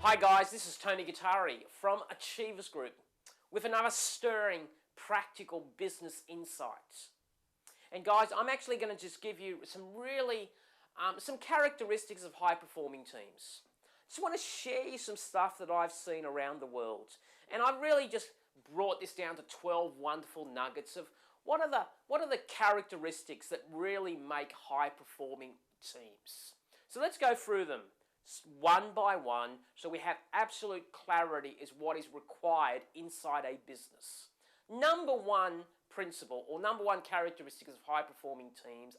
Hi guys, this is Tony Gattari from Achievers Group with another stirring practical business insights. And guys, I'm actually going to just give you some some characteristics of high performing teams. Just want to share you some stuff that I've seen around the world. And I've really just brought this down to 12 wonderful nuggets of what are the characteristics that really make high performing teams. So let's go through them one by one so we have absolute clarity as what is required inside a business. Number one principle or number one characteristic of high performing teams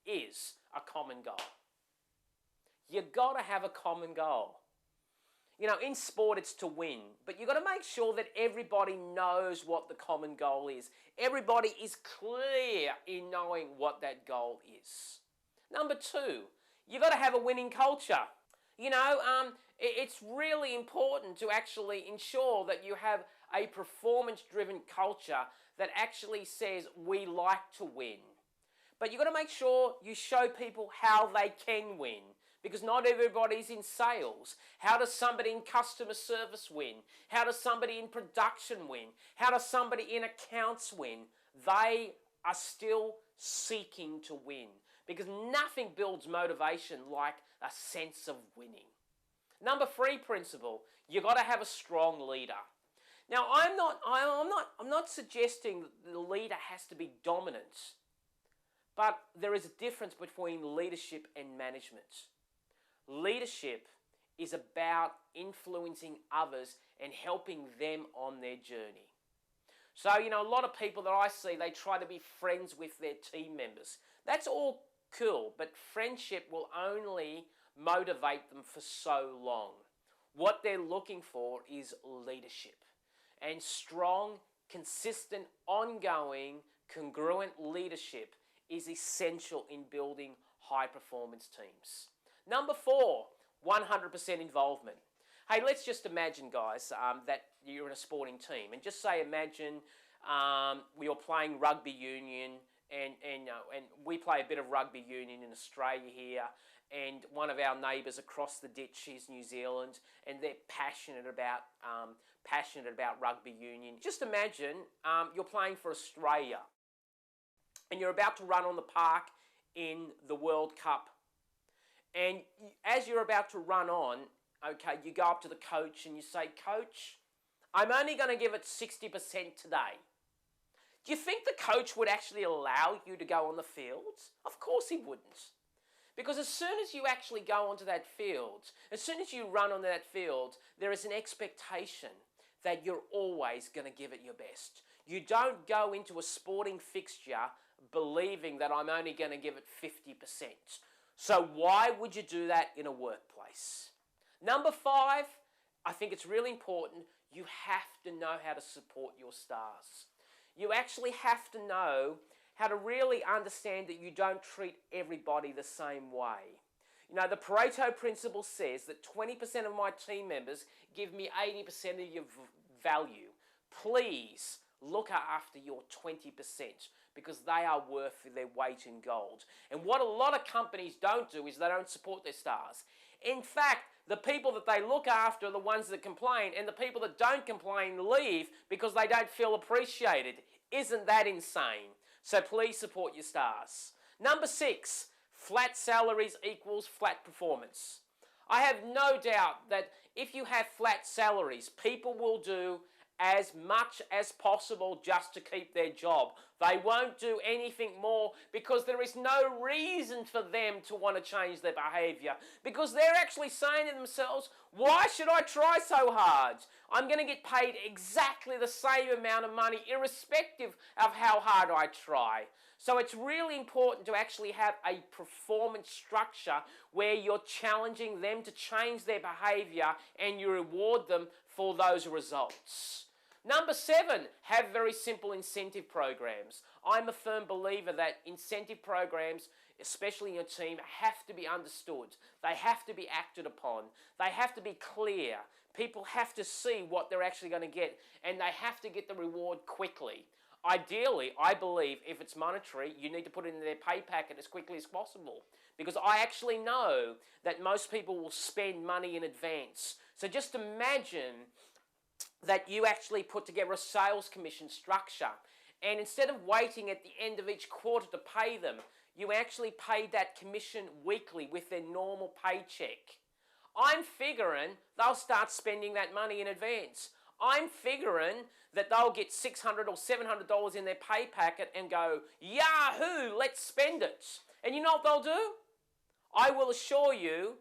is a common goal. You got to have a common goal. You know, in sport it's to win, but you got to make sure that everybody knows what the common goal is. Everybody is clear in knowing what that goal is. Number two, you got to have a winning culture. You know, it's really important to actually ensure that you have a performance-driven culture that actually says we like to win. But you've got to make sure you show people how they can win, because not everybody's in sales. How does somebody in customer service win? How does somebody in production win? How does somebody in accounts win? They are still seeking to win, because nothing builds motivation like a sense of winning. Number three principle, you got to have a strong leader. Now, I'm not suggesting that the leader has to be dominant, but there is a difference between leadership and management. Leadership is about influencing others and helping them on their journey. So, you know, a lot of people that I see, they try to be friends with their team members. That's all cool, but friendship will only motivate them for so long. What they're looking for is leadership. And strong, consistent, ongoing, congruent leadership is essential in building high performance teams. Number four, 100% involvement. Hey, let's just imagine, guys, that you're in a sporting team. And just say, imagine we are playing rugby union, and we play a bit of rugby union in Australia here, and one of our neighbours across the ditch is New Zealand, and they're passionate about rugby union. Just imagine you're playing for Australia, and you're about to run on the park in the World Cup. And as you're about to run on, okay, you go up to the coach and you say, "Coach, I'm only going to give it 60% today." Do you think the coach would actually allow you to go on the field? Of course he wouldn't. Because as soon as you actually go onto that field, as soon as you run on that field, there is an expectation that you're always going to give it your best. You don't go into a sporting fixture believing that I'm only going to give it 50%. So why would you do that in a workplace? Number five, I think it's really important, you have to know how to support your stars. You actually have to know how to really understand that you don't treat everybody the same way. You know, the Pareto principle says that 20% of my team members give me 80% of your value. Please look after your 20%, because they are worth their weight in gold. And what a lot of companies don't do is they don't support their stars. In fact, the people that they look after are the ones that complain, and the people that don't complain leave because they don't feel appreciated. Isn't that insane? So please support your stars. Number six, flat salaries equals flat performance. I have no doubt that if you have flat salaries, people will do as much as possible just to keep their job. They won't do anything more because there is no reason for them to want to change their behavior, because they're actually saying to themselves, why should I try so hard? I'm going to get paid exactly the same amount of money irrespective of how hard I try. So it's really important to actually have a performance structure where you're challenging them to change their behavior and you reward them for those results. Number seven, have very simple incentive programs. I'm a firm believer that incentive programs, especially in your team, have to be understood. They have to be acted upon. They have to be clear. People have to see what they're actually going to get, and they have to get the reward quickly. Ideally, I believe if it's monetary, you need to put it in their pay packet as quickly as possible. Because I actually know that most people will spend money in advance. So just imagine that you actually put together a sales commission structure, and instead of waiting at the end of each quarter to pay them, you actually pay that commission weekly with their normal paycheck. I'm figuring they'll start spending that money in advance. I'm figuring that they'll get $600 or $700 in their pay packet and go, Yahoo, let's spend it. And you know what they'll do? I will assure you,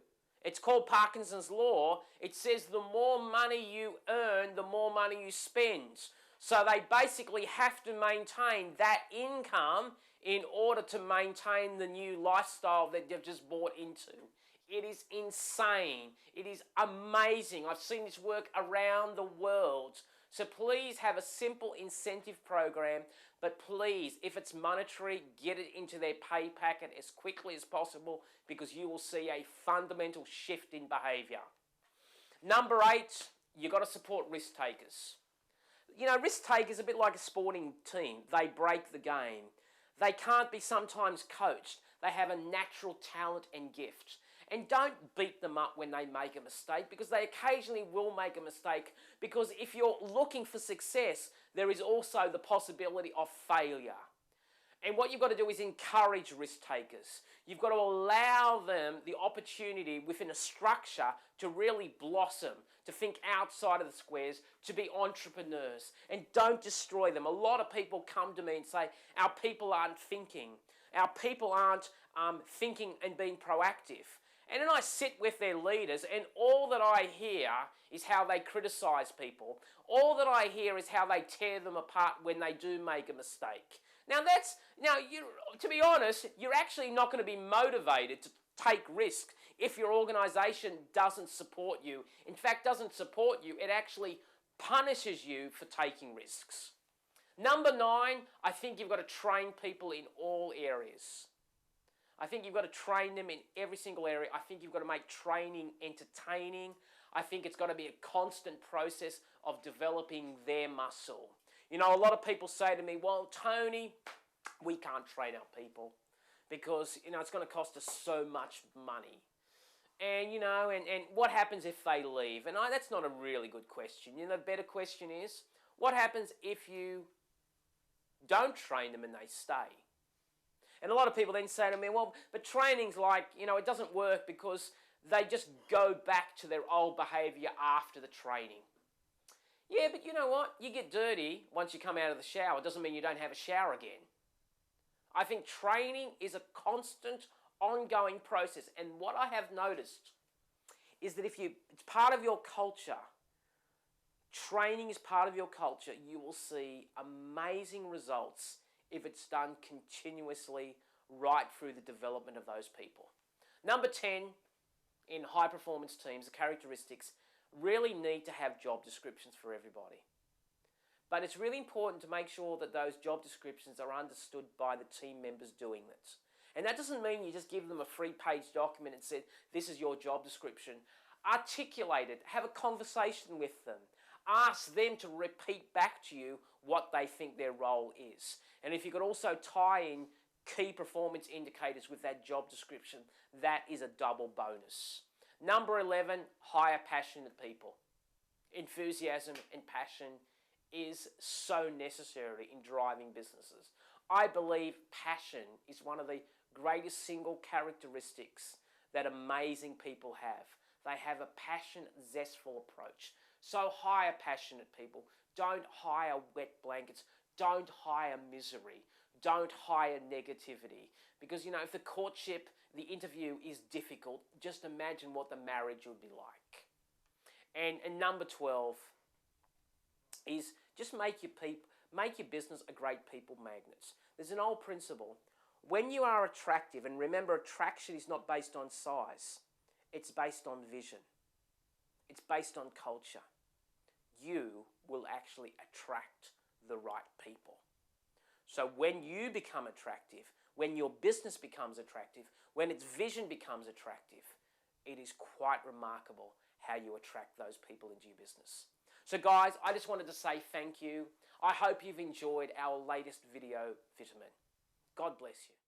it's called Parkinson's Law. It says the more money you earn, the more money you spend. So they basically have to maintain that income in order to maintain the new lifestyle that they've just bought into. It is insane. It is amazing. I've seen this work around the world. So please have a simple incentive program, but please, if it's monetary, get it into their pay packet as quickly as possible, because you will see a fundamental shift in behavior. Number 8, you've got to support risk takers. You know, risk takers are a bit like a sporting team. They break the game. They can't be sometimes coached. They have a natural talent and gift. And don't beat them up when they make a mistake, because they occasionally will make a mistake, because if you're looking for success, there is also the possibility of failure. And what you've got to do is encourage risk takers. You've got to allow them the opportunity within a structure to really blossom, to think outside of the squares, to be entrepreneurs. And don't destroy them. A lot of people come to me and say, our people aren't thinking. Our people aren't thinking and being proactive. And then I sit with their leaders, and all that I hear is how they criticize people. All that I hear is how they tear them apart when they do make a mistake. Now, to be honest, you're actually not going to be motivated to take risk if your organization doesn't support you. In fact, doesn't support you, it actually punishes you for taking risks. Number 9, I think you've got to train people in all areas. I think you've got to train them in every single area. I think you've got to make training entertaining. I think it's got to be a constant process of developing their muscle. You know, a lot of people say to me, well, Tony, we can't train our people because, you know, it's going to cost us so much money. And, you know, and what happens if they leave? And that's not a really good question. You know, the better question is, what happens if you don't train them and they stay? And a lot of people then say to me, well, but training's like, you know, it doesn't work because they just go back to their old behavior after the training. Yeah, but you know what? You get dirty once you come out of the shower. It doesn't mean you don't have a shower again. I think training is a constant, ongoing process. And what I have noticed is that if it's part of your culture, training is part of your culture, you will see amazing results if it's done continuously right through the development of those people. Number 10, in high performance teams, the characteristics really need to have job descriptions for everybody. But it's really important to make sure that those job descriptions are understood by the team members doing it. And that doesn't mean you just give them a 3-page document and say, this is your job description. Articulate it, have a conversation with them. Ask them to repeat back to you what they think their role is. And if you could also tie in key performance indicators with that job description, that is a double bonus. Number 11, hire passionate people. Enthusiasm and passion is so necessary in driving businesses. I believe passion is one of the greatest single characteristics that amazing people have. They have a passionate, zestful approach. So hire passionate people. Don't hire wet blankets. Don't hire misery. Don't hire negativity. Because, you know, if the courtship, the interview is difficult, just imagine what the marriage would be like. And number 12 is just make your business a great people magnet. There's an old principle. When you are attractive, and remember, attraction is not based on size. It's based on vision. It's based on culture. You will actually attract the right people. So when you become attractive, when your business becomes attractive, when its vision becomes attractive, it is quite remarkable how you attract those people into your business. So guys, I just wanted to say thank you. I hope you've enjoyed our latest video vitamin. God bless you.